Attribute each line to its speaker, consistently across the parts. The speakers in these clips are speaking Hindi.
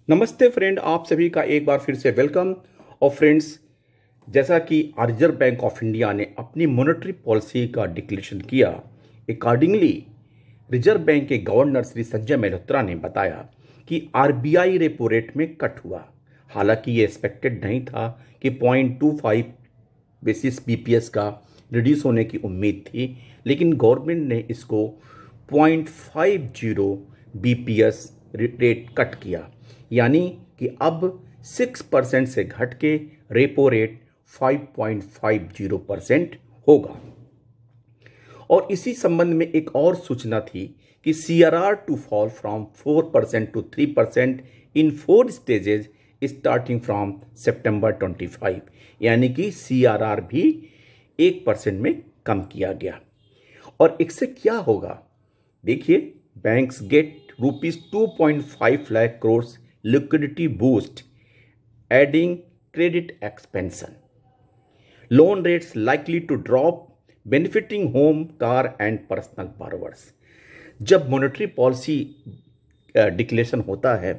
Speaker 1: नमस्ते फ्रेंड, आप सभी का एक बार फिर से वेलकम। और फ्रेंड्स, जैसा कि रिजर्व बैंक ऑफ इंडिया ने अपनी मॉनेटरी पॉलिसी का डिक्लेरेशन किया, अकॉर्डिंगली रिजर्व बैंक के गवर्नर श्री संजय मल्होत्रा ने बताया कि आरबीआई रेपो रेट में कट हुआ। हालांकि ये एक्सपेक्टेड नहीं था कि 0.25 बेसिस बीपीएस का रिड्यूस होने की उम्मीद थी, लेकिन गवर्नमेंट ने इसको 0.50 बीपीएस रेट कट किया। यानी कि अब 6% से घट के रेपो रेट 5.50% होगा। और इसी संबंध में एक और सूचना थी कि CRR to fall from 4% to 3% in 4 stages starting from September 25। यानी कि सीआरआर भी 1% में कम किया गया। और इससे क्या होगा, देखिए, banks get ₹2.5 lakh crore liquidity boost, adding credit expansion. Loan rates likely to drop, benefiting home, car and personal borrowers. जब मॉनेटरी पॉलिसी डिक्लेरेशन होता है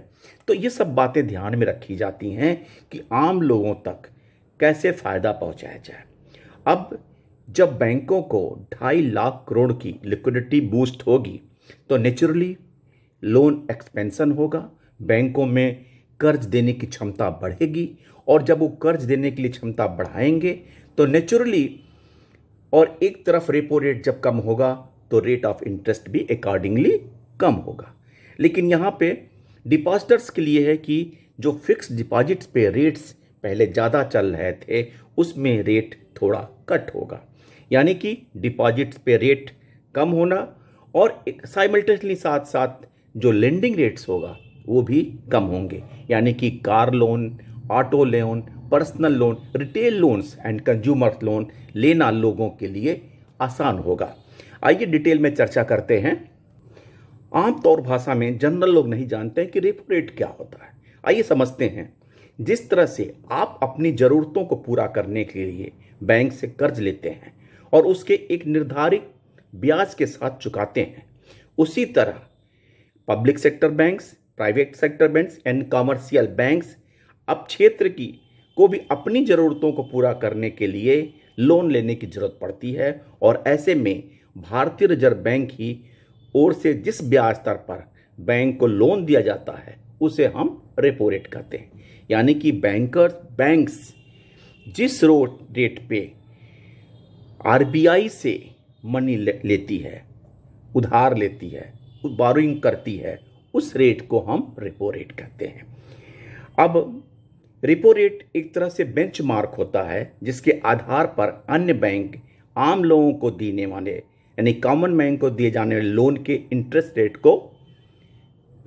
Speaker 1: तो ये सब बातें ध्यान में रखी जाती हैं कि आम लोगों तक कैसे फ़ायदा पहुंचाया जाए। अब जब बैंकों को 2.5 लाख करोड़ की लिक्विडिटी बूस्ट होगी तो नेचुरली लोन एक्सपेंशन होगा, बैंकों में कर्ज देने की क्षमता बढ़ेगी। और जब वो कर्ज देने के लिए क्षमता बढ़ाएंगे तो नेचुरली, और एक तरफ रेपो रेट जब कम होगा तो रेट ऑफ इंटरेस्ट भी अकॉर्डिंगली कम होगा। लेकिन यहाँ पे डिपॉजिटर्स के लिए है कि जो फिक्स डिपॉजिट्स पे रेट्स पहले ज़्यादा चल रहे थे उसमें रेट थोड़ा कट होगा। यानी कि डिपॉजिट्स पे रेट कम होना और साइमल्टेनियसली साथ साथ जो लेंडिंग रेट्स होगा वो भी कम होंगे। यानी कि car loan, auto loan, personal loan, retail loans and consumer loan लेना लोगों के लिए आसान होगा। आइए डिटेल में चर्चा करते हैं। आमतौर भाषा में जनरल लोग नहीं जानते हैं कि रेपो रेट क्या होता है। आइए समझते हैं। जिस तरह से आप अपनी ज़रूरतों को पूरा करने के लिए बैंक से कर्ज लेते हैं और उसके एक निर्धारित ब्याज के साथ चुकाते हैं, उसी तरह public sector banks, private sector banks and commercial banks अब क्षेत्र की को भी अपनी ज़रूरतों को पूरा करने के लिए लोन लेने की ज़रूरत पड़ती है। और ऐसे में भारतीय रिजर्व बैंक की ओर से जिस ब्याज दर पर बैंक को लोन दिया जाता है उसे हम रेपो रेट कहते हैं। यानी कि बैंक्स जिस रेट पे आरबीआई से मनी लेती है, उधार लेती है, बोरोइंग करती है, उस रेट को हम रेपो रेट कहते हैं। अब रेपो रेट एक तरह से बेंचमार्क होता है जिसके आधार पर अन्य बैंक आम लोगों को देने वाले, यानी कॉमन बैंक को दिए जाने वाले लोन के इंटरेस्ट रेट को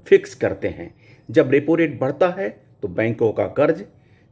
Speaker 1: फिक्स करते हैं। जब रेपो रेट बढ़ता है तो बैंकों का कर्ज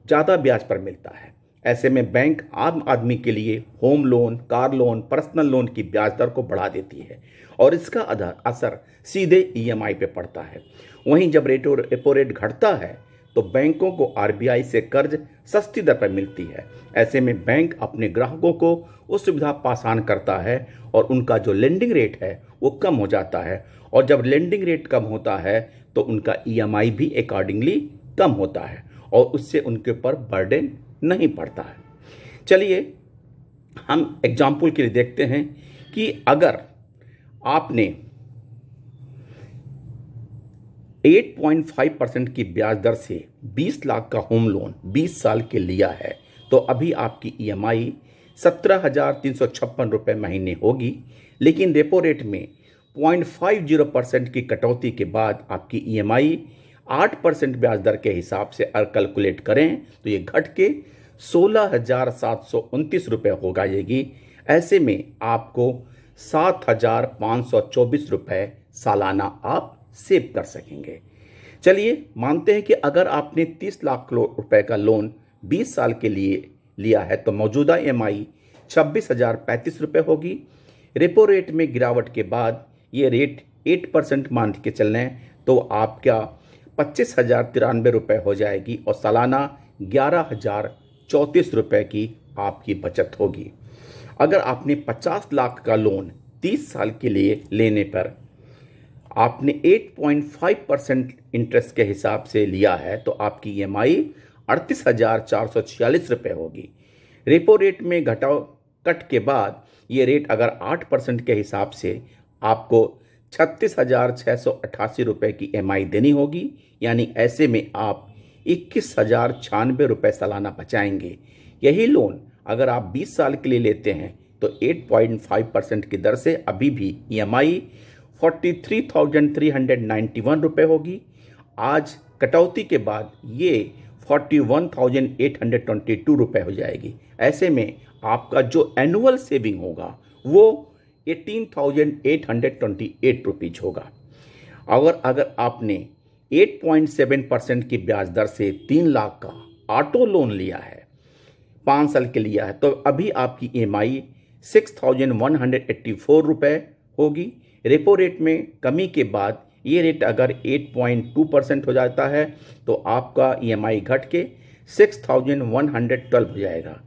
Speaker 1: ज़्यादा ब्याज पर मिलता है। ऐसे में बैंक आम आदमी के लिए home loan, car loan, personal loan की ब्याज दर को बढ़ा देती है और इसका असर सीधे ईएमआई पे पड़ता है। वहीं जब रेपो रेट घटता है तो बैंकों को आरबीआई से कर्ज सस्ती दर पर मिलती है। ऐसे में बैंक अपने ग्राहकों को वो सुविधा पासान करता है और उनका जो लेंडिंग रेट है वो कम हो जाता है। और जब लेंडिंग रेट कम होता है तो उनका ईएमआई भी अकॉर्डिंगली कम होता है और उससे उनके ऊपर बर्डन नहीं पड़ता है। चलिए हम एग्जाम्पल के लिए देखते हैं कि अगर आपने 8.5% की ब्याज दर से 20 लाख का होम लोन 20 साल के लिया है तो अभी आपकी ईएमआई 17,356 रुपये महीने होगी। लेकिन रेपो रेट में 0.50% की कटौती के बाद आपकी ईएमआई 8% ब्याज दर के हिसाब से अगर कैलकुलेट करें तो ये घट के 16,729 रुपये हो जाएगी। ऐसे में आपको 7,524 रुपये सालाना आप सेव कर सकेंगे। चलिए मानते हैं कि अगर आपने 30 लाख रुपए का लोन 20 साल के लिए लिया है तो मौजूदा ईएमआई 26,035 रुपये होगी। रेपो रेट में गिरावट के बाद ये रेट 8% मान के चल रहे हैं तो आपका 25,093 रुपये हो जाएगी और सालाना 11,034 रुपये की आपकी बचत होगी। अगर आपने 50 लाख का लोन 30 साल के लिए लेने पर आपने 8.5% इंटरेस्ट के हिसाब से लिया है तो आपकी EMI 38,446 रुपये होगी। रेपो रेट में घटाव कट के बाद ये रेट अगर 8% के हिसाब से आपको 36,688 रुपये की EMI देनी होगी, यानी ऐसे में आप 21,096 रुपये सालाना बचाएंगे। यही लोन अगर आप 20 साल के लिए लेते हैं तो 8.5% की दर से अभी भी EMI 43,391 रुपये होगी। आज कटौती के बाद ये 41,822 रुपये हो जाएगी। ऐसे में आपका जो एनुअल सेविंग होगा वो 18,828 रुपीज होगा। अगर आपने 8.7% की ब्याज दर से 3 लाख का ऑटो लोन लिया है, 5 साल के लिया है, तो अभी आपकी EMI 6,184 रुपये होगी। रेपो रेट में कमी के बाद ये रेट अगर 8.2% हो जाता है तो आपका EMI घट के 6,112 हो जाएगा।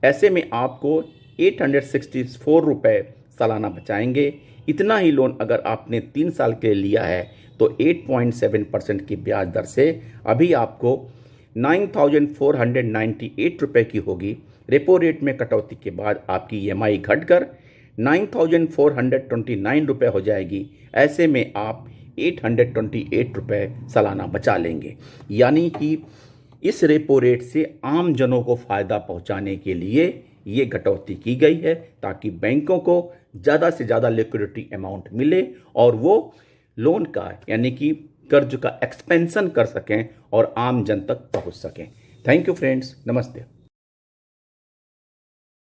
Speaker 1: ऐसे में आपको 864 रुपये सालाना बचाएंगे। इतना ही लोन अगर आपने 3 साल के लिए लिया है तो 8.7% की ब्याज दर से अभी आपको 9,498 रुपये की होगी। रेपो रेट में कटौती के बाद आपकी EMI घटकर 9,429 रुपये हो जाएगी। ऐसे में आप 828 रुपये सालाना बचा लेंगे। यानी कि इस रेपो रेट से आम जनों को फ़ायदा पहुंचाने के लिए ये कटौती की गई है, ताकि बैंकों को ज़्यादा से ज़्यादा लिक्विडिटी अमाउंट मिले और वो लोन का यानी कि कर्ज का एक्सपेंशन कर सकें और आम जन तक पहुंच सकें। थैंक यू फ्रेंड्स, नमस्ते।